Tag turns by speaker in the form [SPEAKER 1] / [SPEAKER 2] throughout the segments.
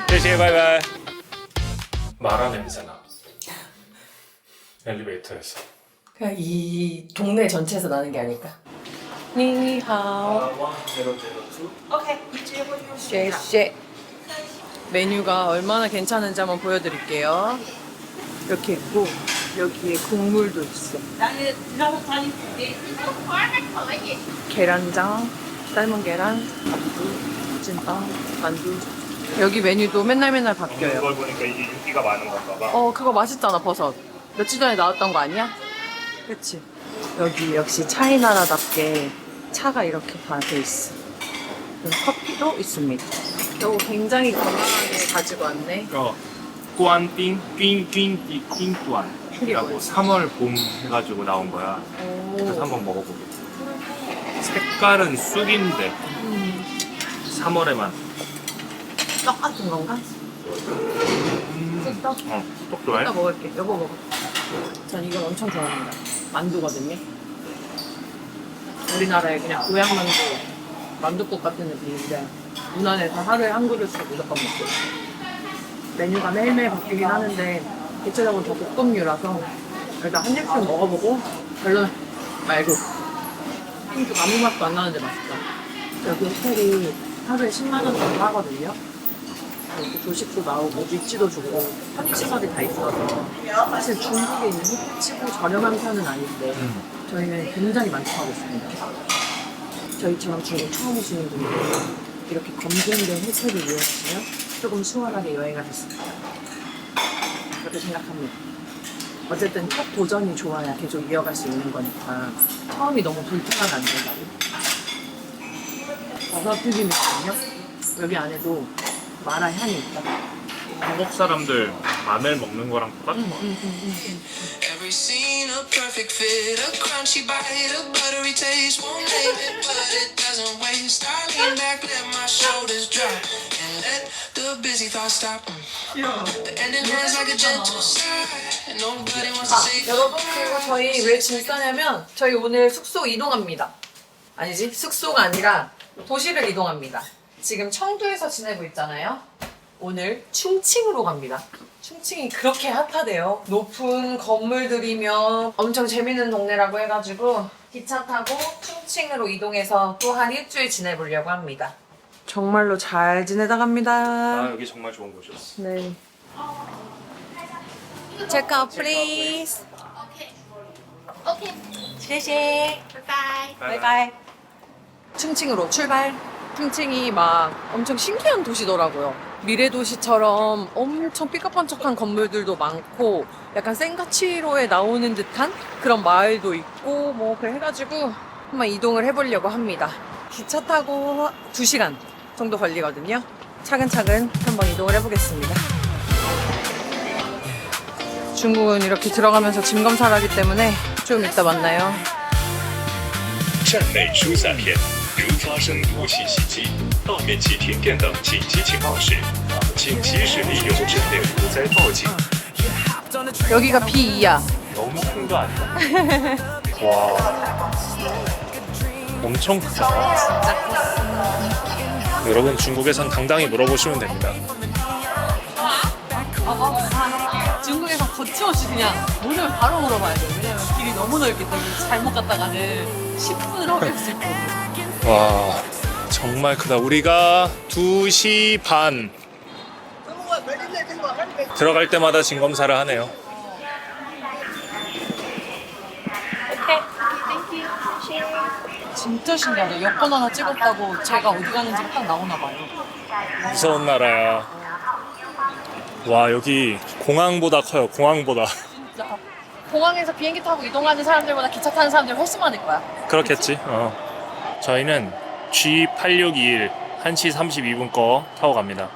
[SPEAKER 1] 谢谢 바이바이. 마라 냄새나. 엘리베이터에서.
[SPEAKER 2] 그냥 이 동네 전체에서 나는 게 아닐까. 니하오. 쉐쉐. 메뉴가 얼마나 괜찮은지 한번 보여드릴게요. 이렇게 있고 여기에 국물도 있어. 계란장, 삶은 계란, 밥도, 찐빵, 만두. 여기 메뉴도 맨날 바뀌어요.
[SPEAKER 1] 이걸 보니까 이게 인기가 많은 건가 봐.
[SPEAKER 2] 그거 맛있잖아, 버섯. 며칠 전에 나왔던 거 아니야? 그치? 여기 역시 차이나라답게 차가 이렇게 다 돼 있어. 그리고 커피도 있습니다. 이거 굉장히 건강하게 가지고 왔네.
[SPEAKER 1] 꾸안띵 띵띵띵띵뚜안이라고 3월 봄 해가지고 나온 거야. 그래서 한번 먹어보게. 색깔은 쑥인데 3월에만.
[SPEAKER 2] 떡 같은 건가? 쑥떡?
[SPEAKER 1] 떡 좋아해?
[SPEAKER 2] 이따 먹을게. 여보 먹어. 전 이걸 엄청 좋아합니다. 만두거든요. 우리나라의 그냥 고향 만두, 만두국 같은 느낌인데 문안에서 하루에 한 그릇씩 무조건 먹고. 메뉴가 매일매일 바뀌긴 하는데 대체적으로 다 볶음류라서 일단 한 입씩 먹어보고 별로 말고 좀 아무 맛도 안 나는데 맛있다. 여기 호텔이 하루에 10만 원 정도 하거든요. 이렇게 조식도 나오고 위치도 좋고 편의시설이 다 있어서 사실 중국에 있는 호텔 치고 저렴한 편은 아닌데 저희는 굉장히 만족하고 있습니다. 저희처럼 중국 처음 오시는 분들 이렇게 검증된 호텔을 이용하시면 조금 수월하게 여행을 했습니다. 그렇게 생각합니다. 어쨌든 첫 도전이 좋아야 계속 이어갈 수 있는 거니까 처음이 너무 불편하면 안 된다고. 버섯 튀김이거든요. 여기 안에도 마라 향이 있다.
[SPEAKER 1] 한국 사람들 마늘 먹는 거랑 똑같은 거 같아.
[SPEAKER 3] Every scene a perfect fit, a crunchy bite, a buttery taste. Won't name it, but it doesn't waste. I lean back, let my shoulders drop, and let the busy thoughts stop. The ending was like a gentle sigh, and nobody wants to say
[SPEAKER 2] 여러분, 그리고 저희 왜 질싸냐면 저희 오늘 숙소 이동합니다. 아니지, 숙소가 아니라 도시를 이동합니다. 지금 청두에서 지내고 있잖아요. 오늘 충칭으로 갑니다. 충칭이 그렇게 핫하대요. 높은 건물들이며 엄청 재밌는 동네라고 해가지고 기차 타고 충칭으로 이동해서 또 한 일주일 지내보려고 합니다. 정말로 잘 지내다 갑니다.
[SPEAKER 1] 아, 여기 정말 좋은 곳이었어.
[SPEAKER 2] 네. Check out, please.
[SPEAKER 4] OK，
[SPEAKER 2] 谢谢.
[SPEAKER 4] 拜拜。
[SPEAKER 2] 바이바이. 충칭으로 출발. 충칭이 막 엄청 신기한 도시더라고요. 미래 도시처럼 엄청 삐까뻔쩍한 건물들도 많고 약간 센가치로에 나오는 듯한 그런 마을도 있고 뭐 그래 해가지고 한번 이동을 해보려고 합니다. 기차 타고 2시간 정도 걸리거든요. 차근차근 한번 이동을 해보겠습니다. 중국은 이렇게 들어가면서 짐 검사를 하기 때문에 좀 이따 만나요.
[SPEAKER 5] 站内疏散片，如发生武器袭击、大面积停电等紧急情况时，请及时利用镇内火灾报警。
[SPEAKER 2] 여기가 B2야.
[SPEAKER 1] 너무 큰 거 아니야? 와, 엄청 크다. 여러분, 중국에선 당당히 물어보시면 됩니다.
[SPEAKER 2] 중국에서 거침없이 그냥 물으면 바로 물어봐야 돼. 왜냐면 길이 너무 넓기 때문에 잘못 갔다가는 10분을 허비했을 거고.
[SPEAKER 1] 와, 정말 크다. 우리가 2시 반 들어갈 때마다 짐 검사를 하네요.
[SPEAKER 2] 진짜 신기하다. 여권 하나 찍었다고 제가 어디 가는지가 딱 나오나 봐요.
[SPEAKER 1] 무서운 나라야. 와, 여기 공항보다 커요. 공항보다.
[SPEAKER 2] 진짜. 공항에서 비행기 타고 이동하는 사람들보다 기차 타는 사람들이 훨씬 많을 거야.
[SPEAKER 1] 그렇겠지. 저희는 G8621 1시 32분 거 타고 갑니다.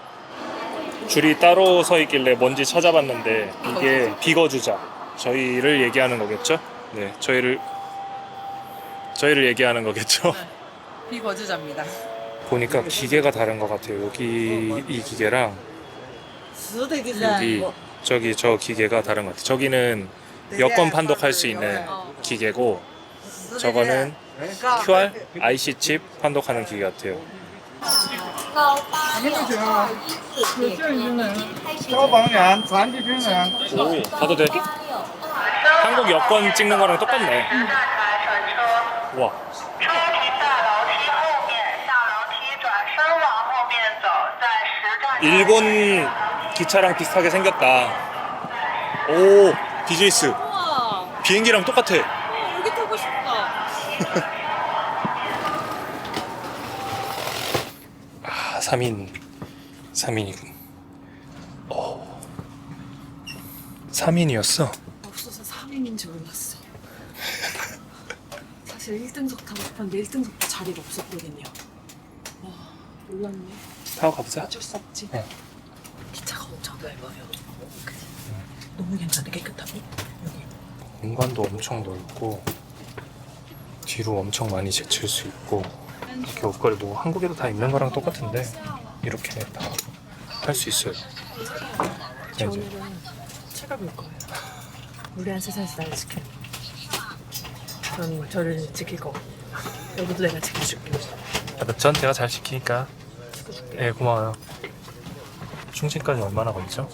[SPEAKER 1] 줄이 따로 서 있길래 뭔지 찾아봤는데 이게 비거주자. 저희를 얘기하는 거겠죠? 네, 저희를 얘기하는 거겠죠?
[SPEAKER 2] 비거주자입니다.
[SPEAKER 1] 보니까 기계가 다른 것 같아요. 여기 이 기계랑 여기 저기 저 기계가 다른 것 같아요. 저기는 여권 판독할 수 있는 기계고 저거는 QR, IC 칩 판독하는 기계 같아요. 오, 가도 돼. 한국 여권 찍는 거랑 똑같네. 와.
[SPEAKER 6] 车停在楼梯后面，下楼梯转身往后面走，在10站。
[SPEAKER 1] 일본 기차랑 비슷하게 생겼다. 오, 비즈니스.
[SPEAKER 2] 우와,
[SPEAKER 1] 비행기랑 똑같아.
[SPEAKER 2] 여기 타고 싶다.
[SPEAKER 1] 아, 3인이군. 오. 3인이었어?
[SPEAKER 2] 없어서 3인인 줄 몰랐어. 사실 1등석 타고 싶었는데 1등석도 자리가 없었거든요. 와, 몰랐네.
[SPEAKER 1] 타고 가보자.
[SPEAKER 2] 어쩔 수 없지.
[SPEAKER 1] 네.
[SPEAKER 2] 기차가 엄청 넓어요. 그치? 너무 괜찮아. 깨끗하고. 여기.
[SPEAKER 1] 공간도 엄청 넓고 뒤로 엄청 많이 제칠 수 있고 이렇게 옷걸이 뭐 한국에도 다 있는 거랑 똑같은데 이렇게 다 할 수 있어요.
[SPEAKER 2] 저 오늘은 책을 볼 거예요. 무례한 세상에서 나를 지키는. 전 저를 지킬 거고. 여기도 내가 지켜줄게.
[SPEAKER 1] 전 제가 잘 지키니까. 네, 고마워요. 충칭까지 얼마나 걸리죠?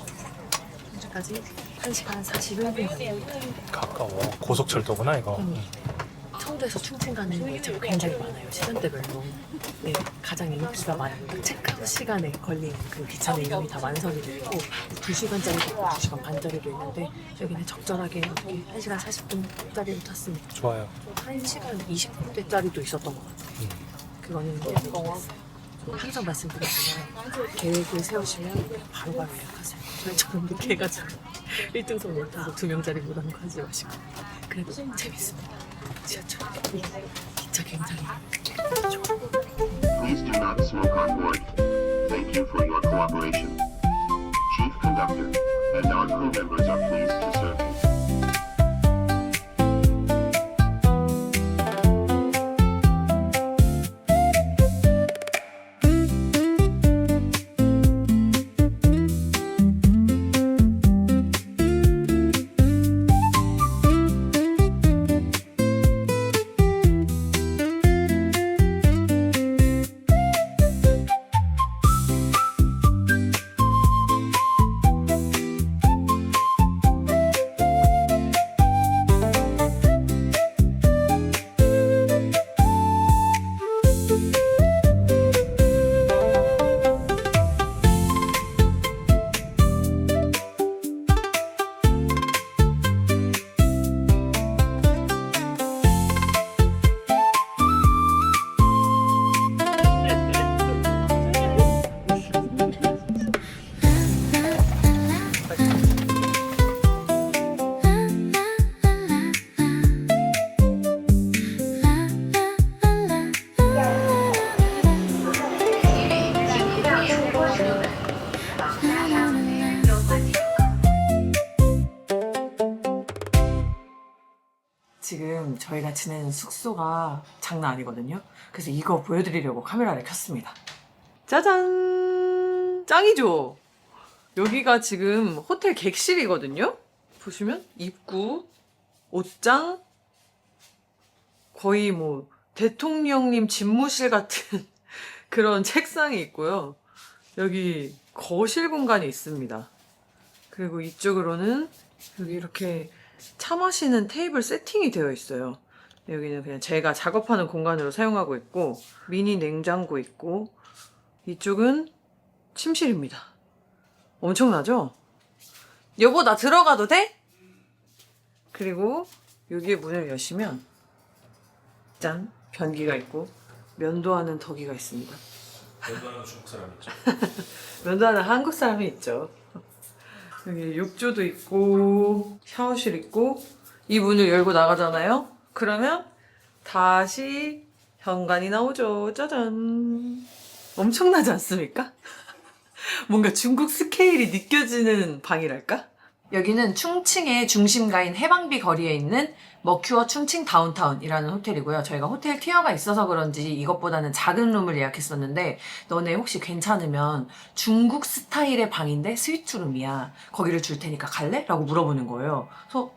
[SPEAKER 2] 현재까지 1시간 41분 걸려요.
[SPEAKER 1] 가까워. 고속철도구나 이거.
[SPEAKER 2] 청도에서 충칭 가는 열차가 굉장히 많아요. 시간대별로. 네, 가장 인기가 많아요. 체크아웃 시간에 걸린 그 기차는 이미 다 완성이 되어 있고 2시간짜리도 있고 2시간 반짜리도 있는데 여기는 적절하게 이렇게 1시간 40분짜리로 탔습니다.
[SPEAKER 1] 좋아요.
[SPEAKER 2] 1시간 20분대짜리도 있었던 것 같아요. 그거는 항상 말씀드리지만 계획을 세우시면 바로바로 예약하세요. 저희처럼 늦게 해가지고 1등석 못 타서 2명짜리 못 하는 거 하지 마시고. 그래도 재밌습니다. 지하철 기차 굉장히 좋아요.
[SPEAKER 7] Please do not smoke on board. Thank you for your cooperation. Chief Conductor and non-crew members are pleased to serve you.
[SPEAKER 2] 지금 저희가 지내는 숙소가 장난 아니거든요. 그래서 이거 보여드리려고 카메라를 켰습니다. 짜잔! 짱이죠? 여기가 지금 호텔 객실이거든요. 보시면 입구, 옷장, 거의 뭐 대통령님 집무실 같은 그런 책상이 있고요. 여기 거실 공간이 있습니다. 그리고 이쪽으로는 여기 이렇게 차 마시는 테이블 세팅이 되어 있어요. 여기는 그냥 제가 작업하는 공간으로 사용하고 있고 미니 냉장고 있고 이쪽은 침실입니다. 엄청나죠? 여보 나 들어가도 돼? 그리고 여기에 문을 여시면 짠! 변기가 있고 면도하는 덕이가 있습니다.
[SPEAKER 1] 면도하는 중국 사람 있죠?
[SPEAKER 2] 면도하는 한국 사람이 있죠. 여기 욕조도 있고 샤워실 있고 이 문을 열고 나가잖아요. 그러면 다시 현관이 나오죠. 짜잔. 엄청나지 않습니까? 뭔가 중국 스케일이 느껴지는 방이랄까? 여기는 충칭의 중심가인 해방비 거리에 있는 머큐어 충칭 다운타운이라는 호텔이고요. 저희가 호텔 티어가 있어서 그런지 이것보다는 작은 룸을 예약했었는데 너네 혹시 괜찮으면 중국 스타일의 방인데 스위트룸이야. 거기를 줄 테니까 갈래? 라고 물어보는 거예요. 그래서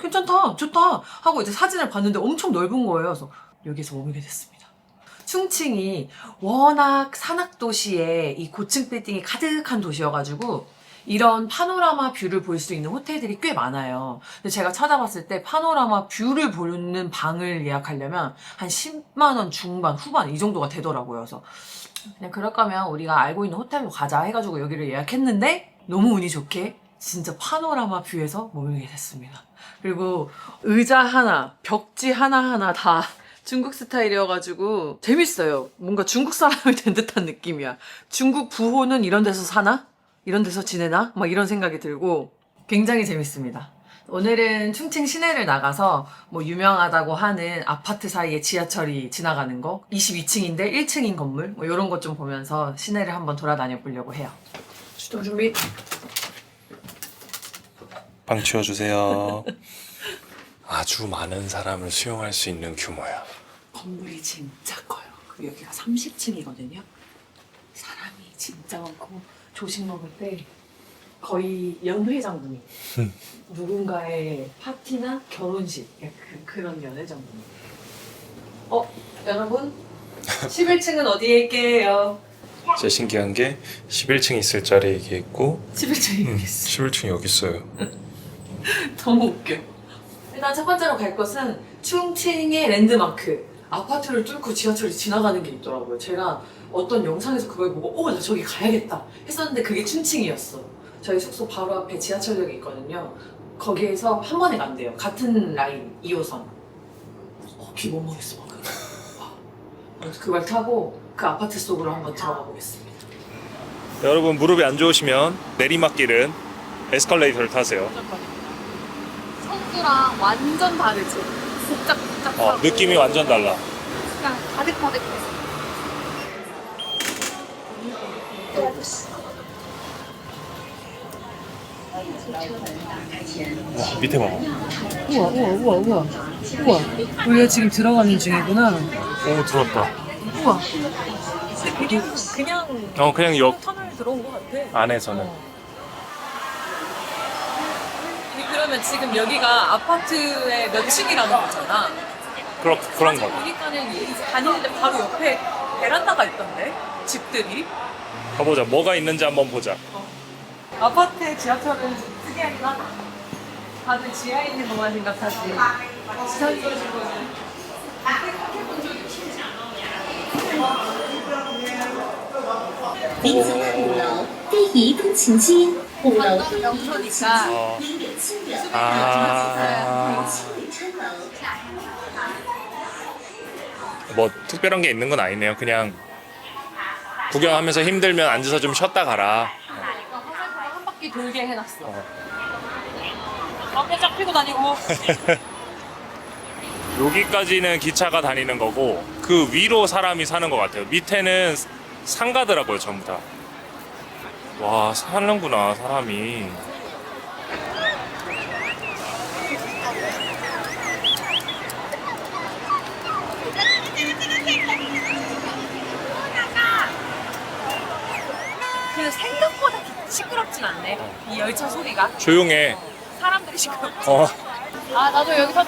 [SPEAKER 2] 괜찮다, 좋다 하고 이제 사진을 봤는데 엄청 넓은 거예요. 그래서 여기서 머물게 됐습니다. 충칭이 워낙 산악도시에 이 고층 빌딩이 가득한 도시여가지고 이런 파노라마 뷰를 볼 수 있는 호텔들이 꽤 많아요. 근데 제가 찾아봤을 때 파노라마 뷰를 보는 방을 예약하려면 한 10만 원 중반, 후반 이 정도가 되더라고요. 그래서 그냥 그럴 거면 우리가 알고 있는 호텔로 가자 해가지고 여기를 예약했는데 너무 운이 좋게 진짜 파노라마 뷰에서 머물게 됐습니다. 그리고 의자 하나, 벽지 하나하나 다 중국 스타일이어가지고 재밌어요. 뭔가 중국 사람이 된 듯한 느낌이야. 중국 부호는 이런 데서 사나? 이런 데서 지내나? 막 이런 생각이 들고 굉장히 재밌습니다. 오늘은 충칭 시내를 나가서 뭐 유명하다고 하는 아파트 사이에 지하철이 지나가는 거 22층인데 1층인 건물 뭐 이런 것 좀 보면서 시내를 한번 돌아다녀 보려고 해요. 출동 준비.
[SPEAKER 1] 방 치워주세요. 아주 많은 사람을 수용할 수 있는 규모야.
[SPEAKER 2] 건물이 진짜 커요. 그리고 여기가 30층이거든요. 사람이 진짜 많고 조식 먹을 때 거의 연회장분이 누군가의 파티나 결혼식 그런 연회장분이. 여러분 11층은 어디에 있게요?
[SPEAKER 1] 진짜 신기한 게 11층 있을 자리에 이게 있고
[SPEAKER 2] 11층이 여기 있어.
[SPEAKER 1] 11층이 여기 있어요.
[SPEAKER 2] 너무 웃겨. 일단 첫 번째로 갈 것은 충칭의 랜드마크. 아파트를 뚫고 지하철이 지나가는 게 있더라고요. 제가 어떤 영상에서 그걸 보고 나 저기 가야겠다 했었는데 그게 충칭이었어. 저희 숙소 바로 앞에 지하철역이 있거든요. 거기에서 한 번에 간대요. 같은 라인 2호선. 귀 못 먹겠어 방금. 그걸 타고 그 아파트 속으로 한번 들어가 보겠습니다.
[SPEAKER 1] 여러분 무릎이 안 좋으시면 내리막길은 에스컬레이터를 타세요.
[SPEAKER 4] 성수랑 완전 다르지. 복잡복잡하고
[SPEAKER 1] 느낌이 완전 달라.
[SPEAKER 4] 그냥 가득가득해.
[SPEAKER 1] 와, 밑에 봐봐.
[SPEAKER 2] 우와. 우리가 지금 들어가는 중이구나.
[SPEAKER 1] 오, 들어왔다.
[SPEAKER 2] 우와. 그냥
[SPEAKER 1] 그냥 역
[SPEAKER 2] 터널 들어온 것 같아.
[SPEAKER 1] 안에서는.
[SPEAKER 2] 그러면 지금 여기가 아파트의 몇 층이라는 거잖아.
[SPEAKER 1] 그런 거.
[SPEAKER 2] 보니까는 다니는데 바로 옆에 베란다가 있던데? 집들이.
[SPEAKER 1] 가보자. 뭐가 있는지 한번 보자.
[SPEAKER 2] 아파트의 지하철은 좀 특이하긴 하다. 다들 지하에 있는 것만 생각하지. 지하철 지구는
[SPEAKER 8] 您从5楼第一步请进5楼第一步请进
[SPEAKER 1] 어.
[SPEAKER 8] 您有亲人
[SPEAKER 1] 아.
[SPEAKER 8] 请你称楼
[SPEAKER 1] 뭐 특별한 게 있는 건 아니네요. 그냥 구경하면서 힘들면 앉아서 좀 쉬었다 가라.
[SPEAKER 2] 한 바퀴 돌게 해놨어. 어깨 쫙 펴고 다니고.
[SPEAKER 1] 여기까지는 기차가 다니는 거고 그 위로 사람이 사는 것 같아요. 밑에는 상가더라고요, 전부 다. 와, 사는구나, 사람이.
[SPEAKER 2] 근데 생각보다 시끄럽진 않네. 이 열차 소리가.
[SPEAKER 1] 조용해.
[SPEAKER 2] 사람들이 시끄럽지. 나도 여기서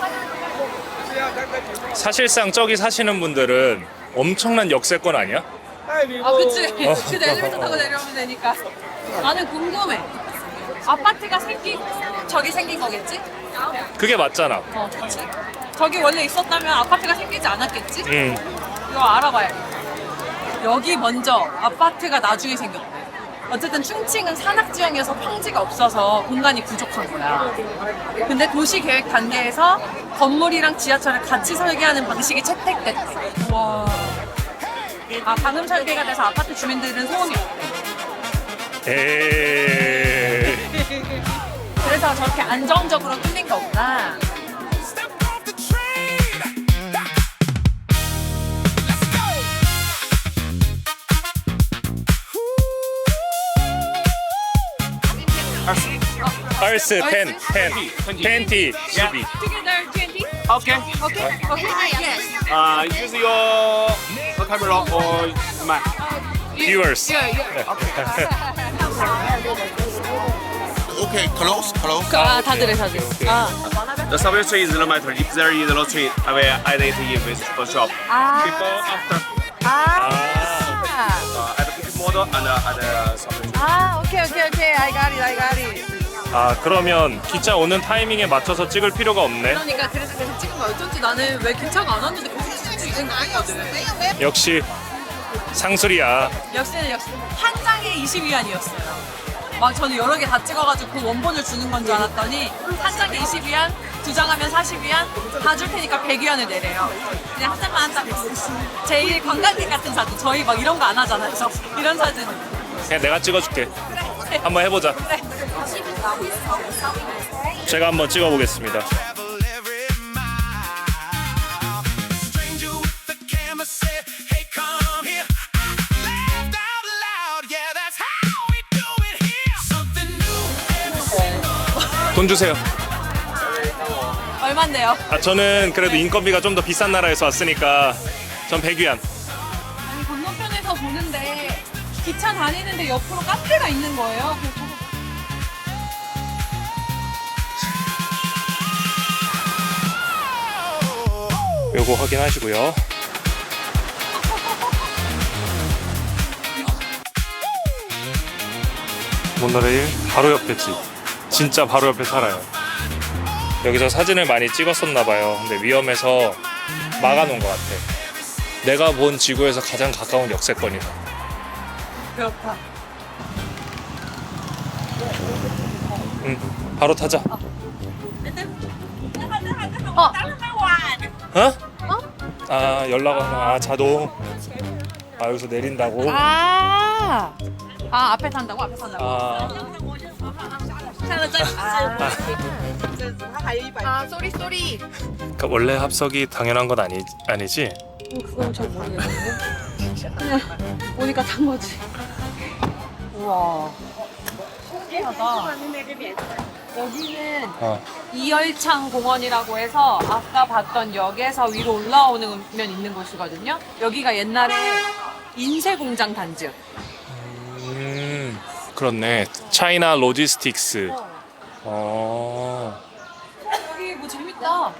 [SPEAKER 1] 사실상 저기 사시는 분들은 엄청난 역세권 아니야?
[SPEAKER 2] 그치. 그 엘리베이터 타고 내려오면 되니까. 나는 궁금해. 아파트가 저기 생긴 거겠지?
[SPEAKER 1] 그게 맞잖아.
[SPEAKER 2] 그치. 저기 원래 있었다면 아파트가 생기지 않았겠지? 이거 알아봐야겠다. 여기 먼저 아파트가 나중에 생겼대. 어쨌든 충칭은 산악지형이어서 평지가 없어서 공간이 부족한 거야. 근데 도시계획 단계에서 건물이랑 지하철을 같이 설계하는 방식이 채택됐대. 와. 방음 설계가 돼서 아파트 주민들은 소음이 없대.
[SPEAKER 1] 에이.
[SPEAKER 2] 그래서 저렇게 안정적으로 뚫린 게 없나.
[SPEAKER 1] 펄스 10, 팬티 12.
[SPEAKER 2] Together 20?
[SPEAKER 9] Okay.
[SPEAKER 2] Okay? Okay? Yes.
[SPEAKER 9] Use your camera or mic.
[SPEAKER 1] Viewers.
[SPEAKER 9] Okay, close.
[SPEAKER 2] 다들 해.
[SPEAKER 1] 오케이.
[SPEAKER 2] 만화가
[SPEAKER 9] The subway street is not matter. If there is a lot street, I will add it in with the shop. Before, after, add the big model and add the subway.
[SPEAKER 2] 오케이. I got it.
[SPEAKER 1] 아 그러면 기차 오는 타이밍에 맞춰서 찍을 필요가 없네.
[SPEAKER 2] 그러니까 그래서 계속 찍은 거야. 어쩐지 나는 왜 기차가 안 왔는데 계속 찍을 수 있는 거였거든.
[SPEAKER 1] 역시 상술이야.
[SPEAKER 2] 역시 한 장에 22안이었어요. 막 저는 여러 개 다 찍어가지고 그 원본을 주는 건 줄 알았더니 한 장에 22안, 두 장 하면 42안, 다 줄 테니까 100위안을 내래요. 그냥 한 장만 한장 제일 관광객 같은 사진. 저희 막 이런 거 안 하잖아요. 그래서 이런 사진.
[SPEAKER 1] 그냥 내가 찍어줄게. 한번 해보자.
[SPEAKER 2] 그래.
[SPEAKER 1] 제가 한번 찍어보겠습니다.
[SPEAKER 3] Travel every mile. Stranger with the camera said, "Hey, come here." Laughed out loud, yeah, that's how we do it here. Something new.
[SPEAKER 1] 돈 주세요.
[SPEAKER 2] 얼만데요?
[SPEAKER 1] 아 저는 그래도 인건비가 좀 더 비싼 나라에서 왔으니까 전 100위안.
[SPEAKER 4] 아니, 건너편에서 보는데 기차 다니는데 옆으로 카페가 있는 거예요. 그래서
[SPEAKER 1] 요거 확인하시고요. 모노레일 바로 옆에 집. 진짜 바로 옆에 살아요. 여기서 사진을 많이 찍었었나 봐요. 근데 위험해서 막아놓은 것 같아. 내가 본 지구에서 가장 가까운 역세권이다.
[SPEAKER 2] 그렇다.
[SPEAKER 1] 응, 바로 타자. 어? 아 연락 오는 자동. 아 여기서 내린다고?
[SPEAKER 2] 앞에 산다고? 앞에 산다고? 쏘리.
[SPEAKER 1] 그러니까 원래 합석이 당연한 건 아니지?
[SPEAKER 2] 그건 잘 모르겠는데. 그냥 오니까 탄 거지. 우와. 신기하다. 여기는 이열창 공원이라고 해서 아까 봤던 역에서 위로 올라오는 면 있는 곳이거든요. 여기가 옛날에 인쇄 공장 단지였.
[SPEAKER 1] 그렇네. 차이나 로지스틱스.
[SPEAKER 2] 여기 뭐 재밌다.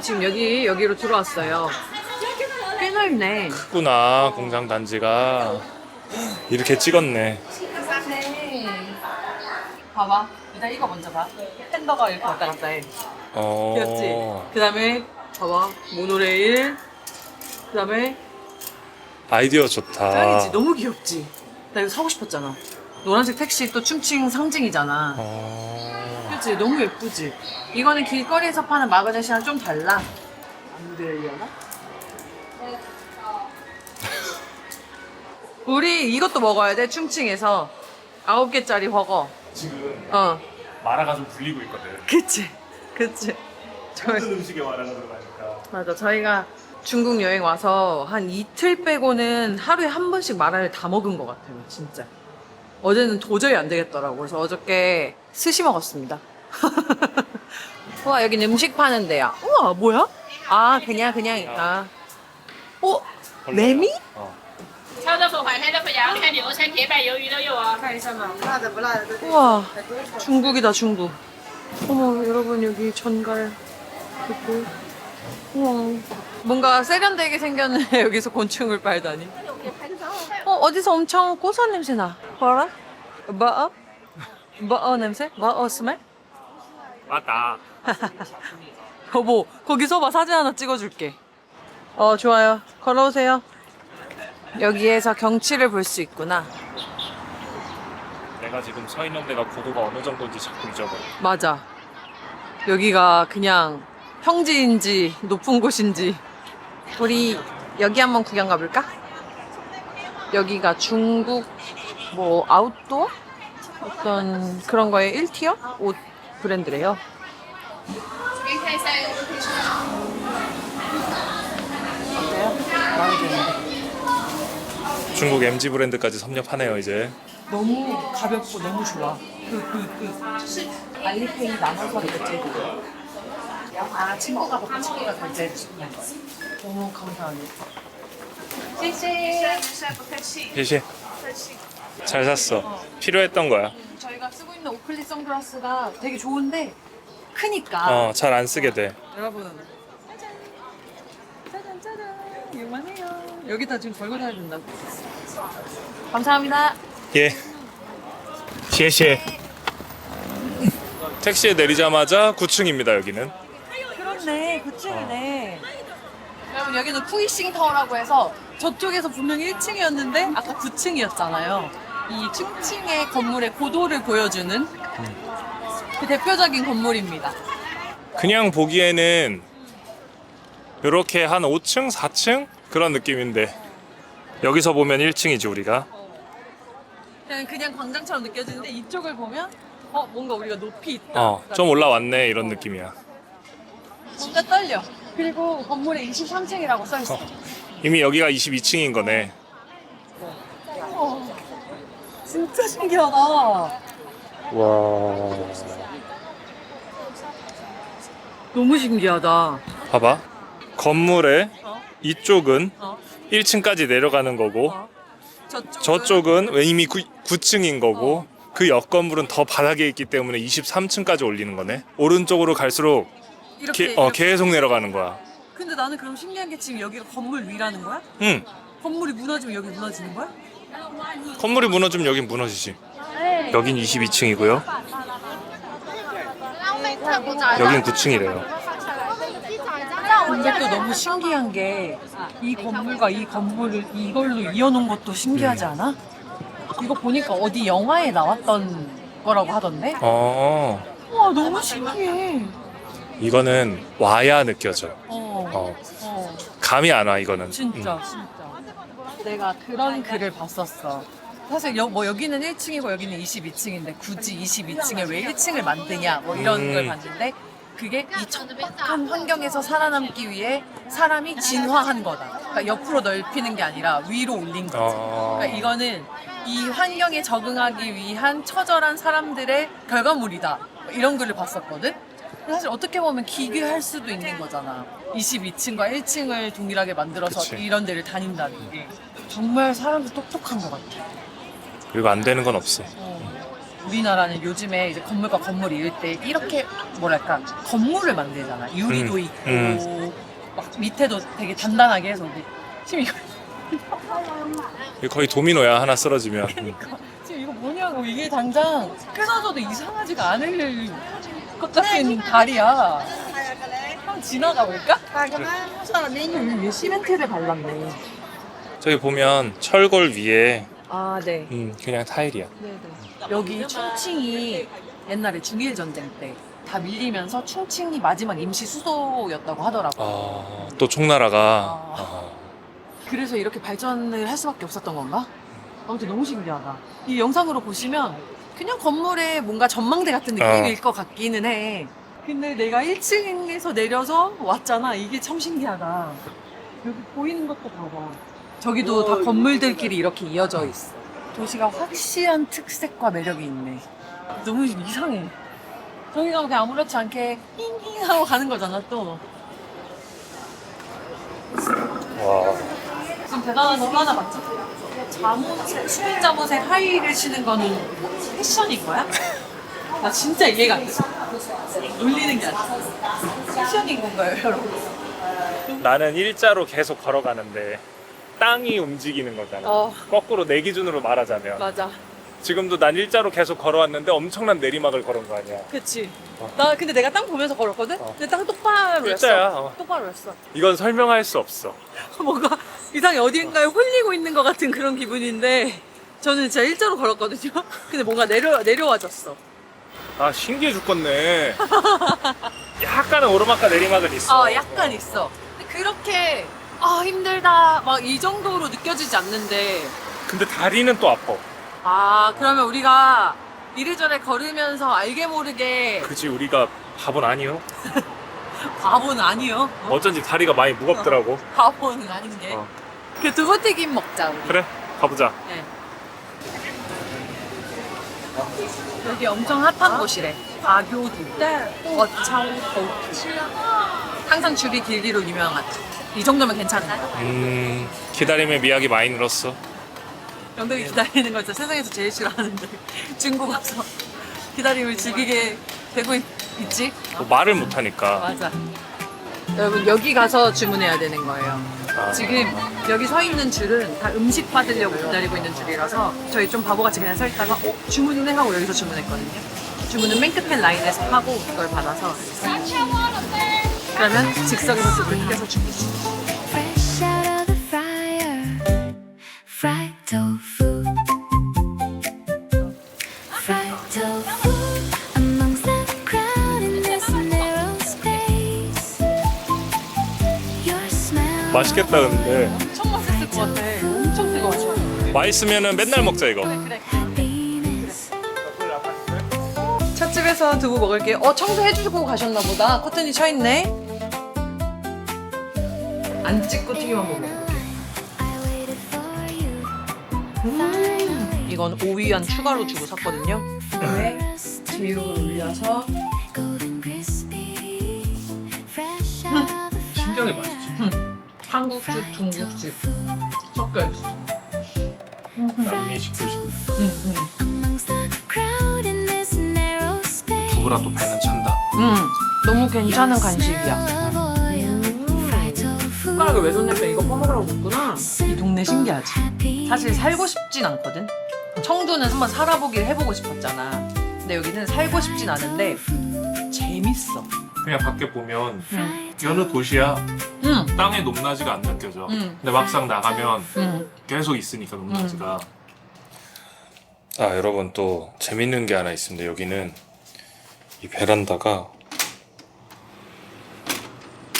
[SPEAKER 2] 지금 여기로 들어왔어요. 꽤 넓네.
[SPEAKER 1] 크구나 공장 단지가. 이렇게 찍었네.
[SPEAKER 2] 봐봐. 일단 이거 먼저 봐. 팬더가 이렇게 왔다 갔다 해. 귀엽지? 그 다음에 봐봐. 모노레일. 그 다음에
[SPEAKER 1] 아이디어 좋다.
[SPEAKER 2] 짱이지. 너무 귀엽지? 나 이거 사고 싶었잖아. 노란색 택시 또 춤칭 상징이잖아. 그치? 너무 예쁘지? 이거는 길거리에서 파는 마그넷이랑 좀 달라. 안 들려나? 우리 이것도 먹어야 돼. 춤칭에서 9개짜리 버거.
[SPEAKER 1] 지금 마라가 좀 불리고 있거든.
[SPEAKER 2] 그치?
[SPEAKER 1] 모든 음식에 마라가 들어가니까.
[SPEAKER 2] 맞아. 저희가 중국 여행 와서 한 이틀 빼고는 하루에 한 번씩 마라를 다 먹은 것 같아요. 진짜. 어제는 도저히 안 되겠더라고. 그래서 어저께 스시 먹었습니다. 우와, 여기는 음식 파는 데야. 우와, 뭐야? 그냥. 매미? 우와, 중국이다, 중국. 어머, 여러분, 여기 전갈 있고. 우와. 뭔가 세련되게 생겼는데 여기서 곤충을 빨다니. 어디서 엄청 고소한 냄새 나. 봐라. 버어 냄새? 버어 스멜?
[SPEAKER 1] 맞다.
[SPEAKER 2] 여보, 거기서 봐. 사진 하나 찍어줄게. 좋아요. 걸어오세요. 여기에서 경치를 볼 수 있구나.
[SPEAKER 1] 내가 지금 서 있는 데가 고도가 어느 정도인지 자꾸 잊어버려.
[SPEAKER 2] 맞아. 여기가 그냥 평지인지 높은 곳인지. 우리 여기 한번 구경 가볼까? 여기가 중국 뭐 아웃도어? 어떤 그런 거에 1티어? 옷 브랜드래요. 어때요? 마음에 드는데.
[SPEAKER 1] 중국 MG 브랜드까지 섭렵하네요 이제.
[SPEAKER 2] 너무 가볍고 너무 좋아. 알리페이 나눠서 결제해줘요. 친구가 받고 친구가 결제해주시면 너무 감사하네.
[SPEAKER 1] 谢谢. 잘 샀어. 필요했던 거야.
[SPEAKER 2] 저희가 쓰고 있는 오클리 선글라스가 되게 좋은데 크니까.
[SPEAKER 1] 잘 안 쓰게 돼.
[SPEAKER 2] 여러분. 짜잔 짜잔. 이만해요. 여기다 지금 걸고 다녀야 된다고. 감사합니다.
[SPEAKER 1] 예. 시에시에. 택시에 내리자마자 9층입니다, 여기는.
[SPEAKER 2] 그렇네. 9층이네. 여러분 여기는 쿠이싱 타워라고 해서 저쪽에서 분명히 1층이었는데 아까 9층이었잖아요. 이 층층의 건물의 고도를 보여주는 그 대표적인 건물입니다.
[SPEAKER 1] 그냥 보기에는 이렇게 한 5층, 4층 그런 느낌인데 여기서 보면 1층이지 우리가.
[SPEAKER 2] 그냥 광장처럼 느껴지는데 이쪽을 보면 뭔가 우리가 높이 있다.
[SPEAKER 1] 좀 올라왔네 이런 느낌이야.
[SPEAKER 2] 뭔가 떨려. 그리고 건물에 23층이라고 써있어.
[SPEAKER 1] 이미 여기가 22층인 거네.
[SPEAKER 2] 진짜 신기하다.
[SPEAKER 1] 와.
[SPEAKER 2] 너무 신기하다.
[SPEAKER 1] 봐봐. 건물의 이쪽은
[SPEAKER 2] 어.
[SPEAKER 1] 1층까지 내려가는 거고 저쪽은 이미 9층인 거고 그 옆 건물은 더 바닥에 있기 때문에 23층까지 올리는 거네. 오른쪽으로 갈수록
[SPEAKER 2] 이렇게
[SPEAKER 1] 계속 내려가는 거야.
[SPEAKER 2] 근데 나는 그럼 신기한 게 지금 여기가 건물 위라는 거야?
[SPEAKER 1] 응.
[SPEAKER 2] 건물이 무너지면 여기 무너지는 거야?
[SPEAKER 1] 건물이 무너지면 여긴 무너지지. 여긴 22층이고요. 여긴 9층이래요.
[SPEAKER 2] 근데 또 너무 신기한 게 이 건물과 이 건물을 이걸로 이어놓은 것도 신기하지 않아? 이거 보니까 어디 영화에 나왔던 거라고 하던데? 와 너무 신기해.
[SPEAKER 1] 이거는 와야 느껴져.
[SPEAKER 2] 어.
[SPEAKER 1] 감이 안 와 이거는.
[SPEAKER 2] 진짜. 내가 그런 글을 봤었어. 사실 여기는 1층이고 여기는 22층인데 굳이 22층에 왜 1층을 만드냐 뭐 이런 걸 봤는데 그게 이 척박한 환경에서 살아남기 위해 사람이 진화한 거다. 그러니까 옆으로 넓히는 게 아니라 위로 올린 거지. 그러니까 이거는 이 환경에 적응하기 위한 처절한 사람들의 결과물이다. 이런 글을 봤었거든. 사실 어떻게 보면 기괴할 수도 있는 거잖아. 22층과 1층을 동일하게 만들어서
[SPEAKER 1] 그치.
[SPEAKER 2] 이런 데를 다닌다는 게 정말 사람들 똑똑한 것 같아.
[SPEAKER 1] 그리고 안 되는 건 없어.
[SPEAKER 2] 우리나라는 요즘에 이제 건물과 건물이 이을 때 이렇게 뭐랄까 건물을 만들잖아. 유리도 있고 막 밑에도 되게 단단하게 해서 지금 이거
[SPEAKER 1] 이거 거의 도미노야 하나 쓰러지면.
[SPEAKER 2] 그러니까 지금 이거 뭐냐고. 이게 당장 끊어져도 이상하지가 않을 것 같은 다리야. 한번 지나가 볼까? 왜 시멘트를 발랐네.
[SPEAKER 1] 저기 보면 철골 위에
[SPEAKER 2] 아 네.
[SPEAKER 1] 그냥 타일이야.
[SPEAKER 2] 네네. 여기 충칭이 옛날에 중일전쟁 때 다 밀리면서 충칭이 마지막 임시 수도였다고 하더라고.
[SPEAKER 1] 또 총나라가.
[SPEAKER 2] 그래서 이렇게 발전을 할 수밖에 없었던 건가? 아무튼 너무 신기하다. 이 영상으로 보시면 그냥 건물에 뭔가 전망대 같은 느낌일 것 같기는 해. 근데 내가 1층에서 내려서 왔잖아. 이게 참 신기하다. 여기 보이는 것도 봐봐. 저기도 다 건물들끼리 이렇게 이어져 있어. 도시가 확실한 특색과 매력이 있네. 너무 이상해. 저기 가면 그냥 아무렇지 않게 힝힝 하고 가는 거잖아 또.
[SPEAKER 1] 와.
[SPEAKER 2] 지금 대단한 거 하나 봤죠? 잠옷에, 수면 잠옷에 하이힐을 신는 거는 뭐 패션인 거야? 나 진짜 이해가 안 돼. 놀리는 게 아니라 패션인 건가요, 여러분?
[SPEAKER 1] 나는 일자로 계속 걸어가는데 땅이 움직이는 거잖아. 거꾸로 내 기준으로 말하자면.
[SPEAKER 2] 맞아.
[SPEAKER 1] 지금도 난 일자로 계속 걸어왔는데 엄청난 내리막을 걸은 거 아니야.
[SPEAKER 2] 그치. 나 근데 내가 땅 보면서 걸었거든? 근데 땅 똑바로 했어.
[SPEAKER 1] 일자야.
[SPEAKER 2] 똑바로 했어.
[SPEAKER 1] 이건 설명할 수 없어.
[SPEAKER 2] 뭔가 이상하게 어딘가에 홀리고 있는 것 같은 그런 기분인데 저는 진짜 일자로 걸었거든요. 근데 뭔가 내려와졌어.
[SPEAKER 1] 아 신기해 죽겠네. 약간은 오르막과 내리막은 있어.
[SPEAKER 2] 약간 있어. 근데 그렇게 힘들다 막 이 정도로 느껴지지 않는데.
[SPEAKER 1] 근데 다리는 또 아파.
[SPEAKER 2] 그러면 우리가 이래저래 걸으면서 알게 모르게
[SPEAKER 1] 그지 우리가 바보는 아니요.
[SPEAKER 2] 바보는 아니요.
[SPEAKER 1] 어쩐지 다리가 많이 무겁더라고.
[SPEAKER 2] 바보는 아닌 게. 그 두부튀김 먹자 우리.
[SPEAKER 1] 그래 가보자.
[SPEAKER 2] 네. 여기 엄청 핫한 곳이래. 가교두 어창 도우. 항상 줄이 길기로 유명한. 이 정도면 괜찮은 거야.
[SPEAKER 1] 기다림의 미학이 많이 늘었어.
[SPEAKER 2] 영덕이 기다리는 거 진짜 세상에서 제일 싫어하는데 중국 와서 기다림을 즐기게 되고 있지?
[SPEAKER 1] 뭐 말을 못하니까.
[SPEAKER 2] 맞아. 여러분 여기 가서 주문해야 되는 거예요.
[SPEAKER 1] 아.
[SPEAKER 2] 지금 여기 서 있는 줄은 다 음식 받으려고 기다리고 있는 줄이라서 저희 좀 바보같이 그냥 서 있다가 주문이네 하고 여기서 주문했거든요. 주문은 맨 끝에 라인에서 하고 그걸 받아서 그러면 즉석에서 줄을 뜯겨서 주문이지.
[SPEAKER 8] Fresh out of the fryer, fried tofu. Fried tofu amongst the crowd in this narrow space. Your smell.
[SPEAKER 1] 맛있겠다 근데.
[SPEAKER 2] 엄청 맛있을 것 같아. 엄청 뜨거워.
[SPEAKER 1] 맛있으면은 맨날 먹자 이거.
[SPEAKER 8] Venus.
[SPEAKER 2] 찻집에서 두부 먹을게요. 청소해주고 가셨나 보다. 커튼이 쳐있네. 안 찍고 튀김 한번 먹어볼게요.
[SPEAKER 8] I waited for you.
[SPEAKER 2] 이건 오이안 추가로 주고 샀거든요. 그다음에 제육을 올려서
[SPEAKER 8] Golden crispy. Fresh out of the
[SPEAKER 9] 신기하게 맛있지.
[SPEAKER 2] 한국집, 중국집 섞여있어.
[SPEAKER 1] 남미 식도식.
[SPEAKER 8] amongst the crowd in this narrow space.
[SPEAKER 1] 두부라 또 배는 찬다.
[SPEAKER 2] 너무 괜찮은 간식이야.
[SPEAKER 8] Fried tofu.
[SPEAKER 2] 숟가락을 왜 줬냐면 이거 퍼먹으라고 줬구나. 이 동네 신기하지? 사실 살고 싶진 않거든. 청주는 한번 살아보길 해보고 싶었잖아. 근데 여기는 살고 싶진 않은데 재밌어.
[SPEAKER 1] 그냥 밖에 보면 여느 도시야. 땅의 높낮이가 안 느껴져. 근데 막상 나가면 계속 있으니까 높낮이가. 아 여러분 또 재밌는 게 하나 있습니다. 여기는 이 베란다가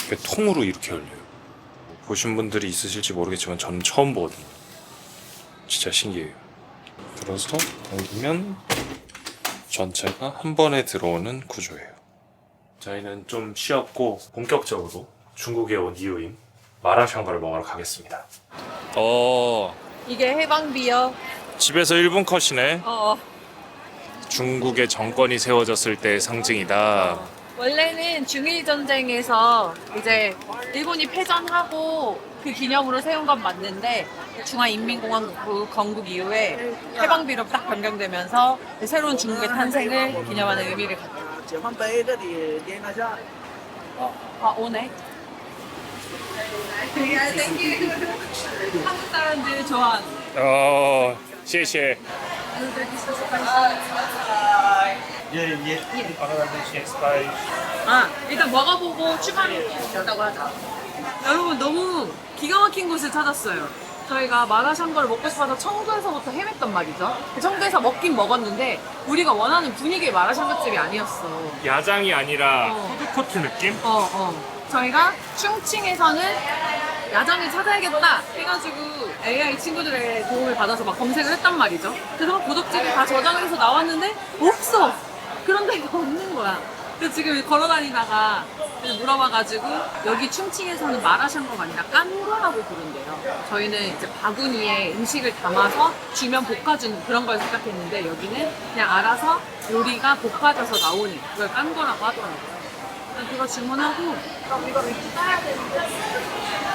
[SPEAKER 1] 이렇게 통으로 이렇게 열려요. 보신 분들이 있으실지 모르겠지만 저는 처음 보거든요. 진짜 신기해요. 들어서 당기면 전체가 한 번에 들어오는 구조예요. 저희는 좀 쉬었고 본격적으로 중국에 온 이유인 마라샹궈를 먹으러 가겠습니다.
[SPEAKER 2] 이게 해방비요.
[SPEAKER 1] 집에서 1분 컷이네.
[SPEAKER 2] 어.
[SPEAKER 1] 중국의 정권이 세워졌을 때의 상징이다.
[SPEAKER 2] 원래는 중일 전쟁에서 이제 일본이 패전하고 그 기념으로 세운 건 맞는데 중화인민공화국 건국 이후에 해방비로 딱 변경되면서 새로운 중국의 탄생을 기념하는 의미를 갖고. 오네. 한국 사람들 좋아하는.
[SPEAKER 1] 谢谢.
[SPEAKER 2] 일단 먹어보고 추가했다고 하자. 여러분 너무 기가 막힌 곳을 찾았어요. 저희가 마라샹궈를 먹고 싶어서 청주에서부터 헤맸단 말이죠. 청주에서 먹긴 먹었는데 우리가 원하는 분위기의 마라샹궈집이 아니었어.
[SPEAKER 1] 야장이 아니라 푸드코트 느낌?
[SPEAKER 2] 저희가 충칭에서는 야장을 찾아야겠다 해가지고 AI 친구들의 도움을 받아서 막 검색을 했단 말이죠. 그래서 고덕지를 다 저장을 해서 나왔는데 없어! 그런 데가 없는 거야. 그래서 지금 걸어다니다가 물어봐가지고 여기 충칭에서는 마라샹궈가 아니라 깐거라고 부른대요. 저희는 이제 바구니에 음식을 담아서 주면 볶아주는 그런 걸 생각했는데 여기는 그냥 알아서 요리가 볶아져서 나오는 그걸 깐거라고 하더라고요. 그거 주문하고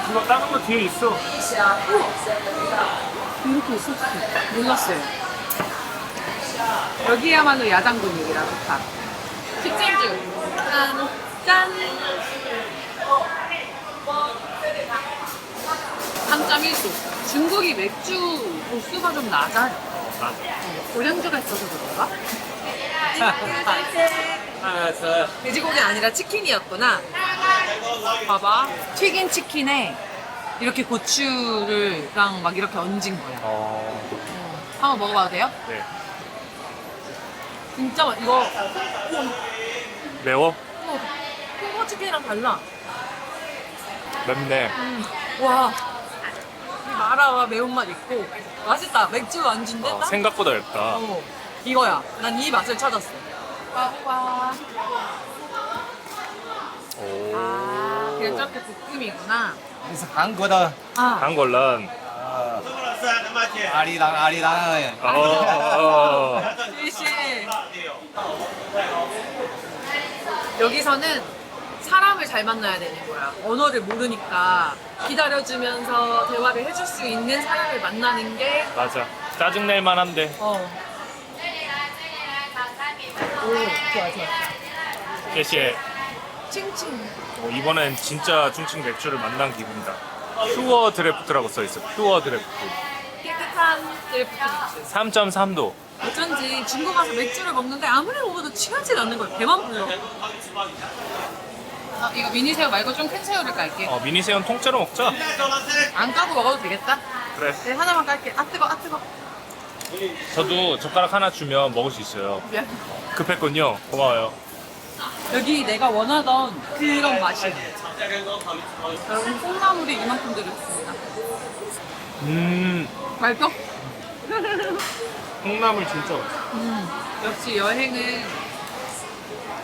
[SPEAKER 1] 그거 다른 거 뒤에 있어.
[SPEAKER 2] 이렇게 있었어. 몰랐어요. 여기야말로 야장 분위기라 좋다. 식전주. 짠. 3.1도. 중국이 맥주 도수가 좀 낮아요. 고량주가 있어서 그런가? 돼지고기 아니라 치킨이었구나. 봐봐. 튀긴 치킨에 이렇게 고추를랑 막 이렇게 얹은 거야. 한번 먹어봐도 돼요?
[SPEAKER 1] 네.
[SPEAKER 2] 진짜 이거
[SPEAKER 1] 매워?
[SPEAKER 2] 콩고 치킨이랑 달라.
[SPEAKER 1] 맵네.
[SPEAKER 2] 와, 이 마라와 매운맛 있고 맛있다. 맥주 안주인데 딱?
[SPEAKER 1] 생각보다 맵다.
[SPEAKER 2] 이거야. 난 이 맛을 찾았어. 와. 아, 그냥 저렇게 볶음이구나.
[SPEAKER 10] 这是韩国的
[SPEAKER 2] 아,
[SPEAKER 1] 한걸란.
[SPEAKER 10] 阿里郎，阿里郎。
[SPEAKER 2] 일시. 여기서는 사람을 잘 만나야 되는 거야. 언어를 모르니까 기다려주면서 대화를 해줄 수 있는 사람을 만나는 게
[SPEAKER 1] 맞아. 짜증낼 만한데.
[SPEAKER 2] 오, 좋아.
[SPEAKER 1] 谢谢.
[SPEAKER 4] 칭칭.
[SPEAKER 1] 이번엔 진짜 충칭 맥주를 만난 기분이다. 퓨어 드래프트라고 써있어. 퓨어 드래프트.
[SPEAKER 4] 깨끗한 드래프트 맥주.
[SPEAKER 1] 3.3도.
[SPEAKER 4] 어쩐지 중국 가서 맥주를 먹는데 아무리 먹어도 취하지 않는 거야. 배만 불러. 이거 미니 새우 말고 좀 큰 새우를 깔게.
[SPEAKER 1] 미니 새우는 통째로 먹자.
[SPEAKER 4] 안 까고 먹어도 되겠다.
[SPEAKER 1] 그래.
[SPEAKER 4] 네, 하나만 깔게. 아 뜨거, 아 뜨거.
[SPEAKER 1] 저도 젓가락 하나 주면 먹을 수 있어요.
[SPEAKER 4] 미안.
[SPEAKER 1] 급했군요. 고마워요.
[SPEAKER 4] 여기 내가 원하던 그런 맛이에요. 여러분 콩나물이 이만큼 들어있습니다. 맛있어?
[SPEAKER 1] 콩나물 진짜 맛있어.
[SPEAKER 4] 역시 여행은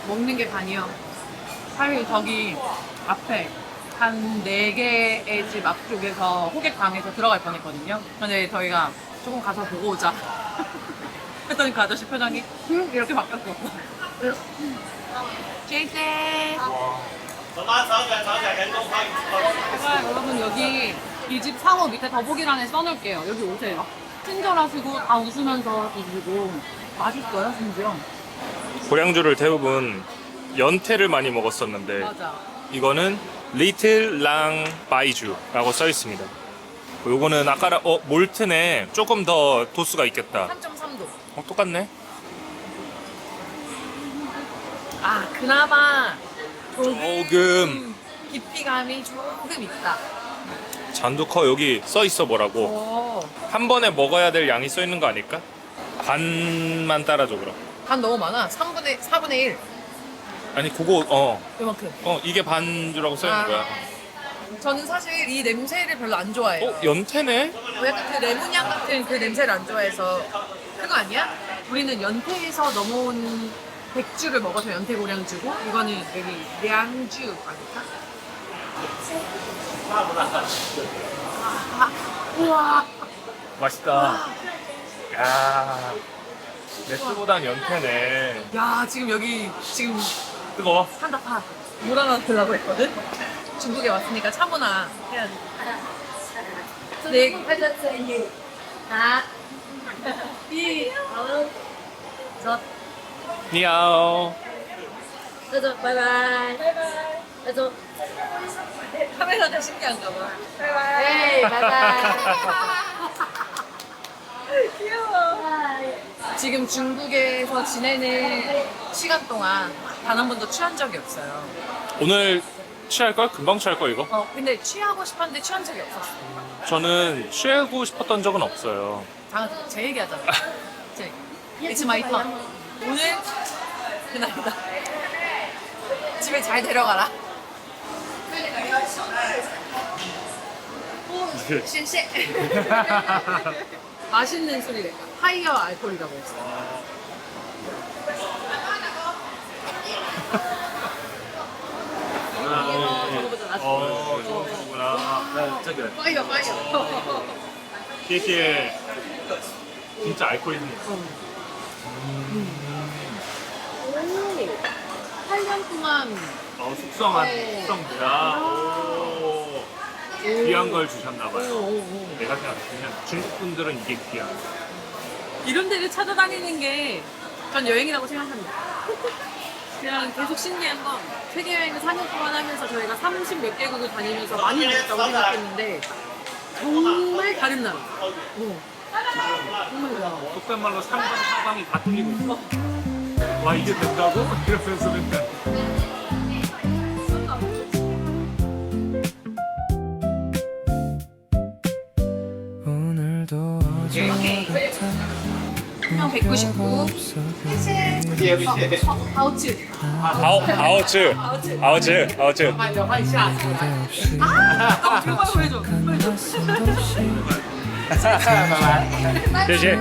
[SPEAKER 4] 먹는 게 반이요. 사실 저기 앞에 한 4개의 집 앞쪽에서 호객방에서 들어갈 뻔했거든요. 근데 저희가 조금 가서 보고 오자 했더니 그 아저씨 표정이 이렇게 바뀌었어. 제이제. 제가 여러분 여기 이 집 상호 밑에 더보기란에 써놓을게요. 여기 오세요. 친절하시고 다 웃으면서 드시고 맛있어요 심지어.
[SPEAKER 1] 고량주를 대부분 연태를 많이 먹었었는데
[SPEAKER 4] 맞아.
[SPEAKER 1] 이거는 리틀 랑 바이주라고 써 있습니다. 요거는 아까랑 몰트네. 조금 더 도수가 있겠다.
[SPEAKER 4] 3.3도.
[SPEAKER 1] 똑같네.
[SPEAKER 4] 아 그나마
[SPEAKER 1] 조금
[SPEAKER 4] 깊이감이 조금 있다.
[SPEAKER 1] 잔도 커. 여기 써 있어 뭐라고.
[SPEAKER 4] 오.
[SPEAKER 1] 한 번에 먹어야 될 양이 써 있는 거 아닐까? 반만 따라줘 그럼.
[SPEAKER 4] 간 너무 많아. 4분의 1
[SPEAKER 1] 아니 그거
[SPEAKER 4] 이만큼.
[SPEAKER 1] 이게 반주라고 써 있는 거야.
[SPEAKER 4] 저는 사실 이 냄새를 별로 안 좋아해요.
[SPEAKER 1] 연태네?
[SPEAKER 4] 약간 그 레몬향 같은 그 냄새를 안 좋아해서. 그거 아니야? 우리는 연태에서 넘어온 백주를 먹어서 연태 고량주고 이거는 여기 량주 아닐까? 우와.
[SPEAKER 1] 맛있다. 야, 맥주보단 연태네.
[SPEAKER 4] 야 지금 여기 지금
[SPEAKER 1] 뜨거워?
[SPEAKER 4] 한다 파. 물 하나 들라고 했거든? 중국에 왔으니까 차분하 해야지. 네.
[SPEAKER 1] 니하오.
[SPEAKER 4] 카메라가 신기한가 봐.
[SPEAKER 8] 네, 바이바이.
[SPEAKER 4] 귀여워. 지금 중국에서 지내는 시간 동안 단 한 번도 취한 적이 없어요.
[SPEAKER 1] 오늘 취할걸? 금방 취할걸 이거?
[SPEAKER 4] 근데 취하고 싶었는데 취한 적이 없었어. 저는
[SPEAKER 1] 취하고 싶었던 적은 없어요.
[SPEAKER 4] 제 얘기하잖아. 제 It's my turn. 오늘 그날이다. 집에 잘 데려가라. 쎄쎄. 맛있는 소리래. 하이어 알코올이라고 했어. 저거보다 낫지.
[SPEAKER 1] 저거구나. 저기.
[SPEAKER 4] 파이어.
[SPEAKER 1] 谢谢. 진짜 알코올 있는 거.
[SPEAKER 4] 8년 동안
[SPEAKER 1] 숙성한 숙성주야. 오. 귀한 걸 주셨나봐요. 내가 생각하면 중국 분들은 이게 귀한.
[SPEAKER 4] 이런 데를 찾아다니는 게 전 여행이라고 생각합니다. 그냥 계속 신기한 건 세계 여행을 4년 동안 하면서 저희가 30몇 개국을 다니면서 많이 먹었다고 생각했는데 정말 다른 나라. 정말 달라.
[SPEAKER 1] 속된 말로 상방 사방이 다 뚫리고 있어. 와 이게 된다고? 이러면서 맨날.
[SPEAKER 4] 형 199. 아우츠.
[SPEAKER 1] 아우츠.
[SPEAKER 4] 换一下。啊，这个快回走。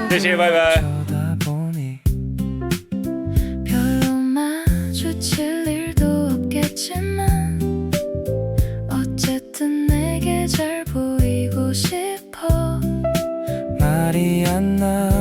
[SPEAKER 1] 谢谢，拜拜。
[SPEAKER 11] 별로 마주칠 일도 없겠지만 어쨌든 내게 잘 보이고 싶어 말이 안 나